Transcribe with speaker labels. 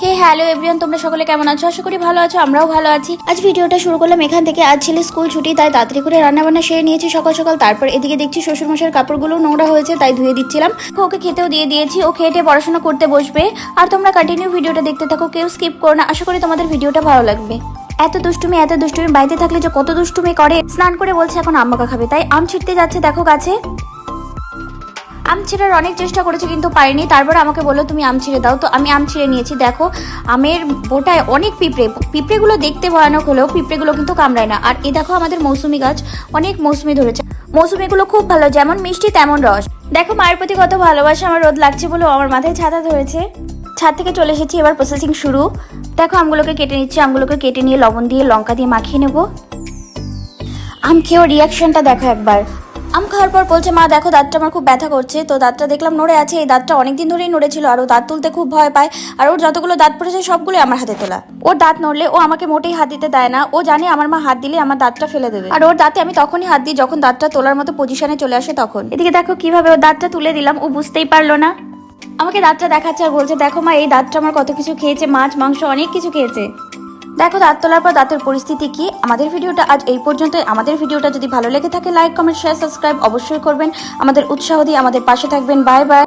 Speaker 1: হে hello everyone, তোমরা সকলে কেমন আছো? আশা করি ভালো আছো, আমরাও ভালো আছি। আজ ভিডিওটা শুরু করলাম এখান থেকে। আজ ছেলে স্কুল ছুটি, তাই তাড়াতাড়ি করে রান্নাবান্না সেরে নিয়েছি সকাল সকাল। তারপর এদিকে দেখছি শ্বশুরমশাইয়ের কাপড়গুলো নোংরা হয়েছে, তাই ধুয়ে দিচ্ছিলাম। ওকে খেতেও দিয়ে দিয়েছি, ও খেয়ে পড়াশোনা করতে বসবে। আর তোমরা কন্টিনিউ ভিডিওটা দেখতে থাকো, কেউ স্কিপ করো না। আশা করি তোমাদের ভিডিওটা ভালো লাগবে। এত দুষ্টুমি বাড়িতে থাকলে যে কত দুষ্টুমি করে। স্নান করে বলছে এখন আম মাখা খাবে, তাই আম ছিঁড়তে যাচ্ছে দেখো গাছে। আম ছিঁড়ার অনেক চেষ্টা করেছে কিন্তু পারিনি। তারপর আমাকে বললো তুমি আম ছিঁড়ে দাও, তো আমি আম ছিঁড়ে নিয়েছি। দেখো আমের বোটায় অনেক পিঁপড়েগুলো দেখতে ভয়ানক হলেও পিঁপড়েগুলো কিন্তু কামড়ায় না। আর এই দেখো আমাদের মৌসুমি গাছ, অনেক মৌসুমি ধরেছে। মৌসুমিগুলো খুব ভালো, যেমন মিষ্টি তেমন রস। দেখো মায়ের প্রতি কত ভালোবাসা। আমার রোদ লাগছে বলে আমার মাথায় ছাতা ধরেছে। ছাদ থেকে চলে এসেছি, এবার প্রসেসিং শুরু। দেখো আমগুলোকে কেটে নিচ্ছি, আমগুলোকে কেটে নিয়ে লবণ দিয়ে লঙ্কা দিয়ে মাখিয়ে নেবো। আম খেয়েও রিয়াকশনটা দেখো একবার। আম খাওয়ার পর বলছে মা দেখো দাঁতটা আমার খুব ব্যথা করছে। তো দাঁতটা দেখলাম নড়ে আছে, এই দাঁতটা অনেকদিন ধরেই নড়েছিল। আর ও দাঁত তুলতে খুব ভয় পায়। আর ওর যতগুলো দাঁত পড়েছে সবগুলো আমার হাতে তোলা। ওর দাঁত নড়লে ও আমাকে মোটেই হাত দিতে দেয় না। ও জানে আমার মা হাত দিলে আমার দাঁতটা ফেলে দেবে। আর ওর দাঁতে আমি তখনই হাত দিই যখন দাঁতটা তোলার মতো পজিশনে চলে আসে তখন। এদিকে দেখো কিভাবে ওর দাঁতটা তুলে দিলাম, ও বুঝতেই পারলো না। আমাকে দাঁতটা দেখাচ্ছে আর বলছে দেখো মা এই দাঁতটা আমার কত কিছু খেয়েছে, মাছ মাংস অনেক কিছু খেয়েছে। দেখো দাঁত তোলার পর দাঁতের পরিস্থিতি কি। আমাদের ভিডিওটা আজ এই পর্যন্ত। আমাদের ভিডিওটা যদি ভালো লেগে থাকে লাইক কমেন্ট শেয়ার সাবস্ক্রাইব অবশ্যই করবেন। আমাদের উৎসাহ দিয়ে আমাদের পাশে থাকবেন। Bye bye.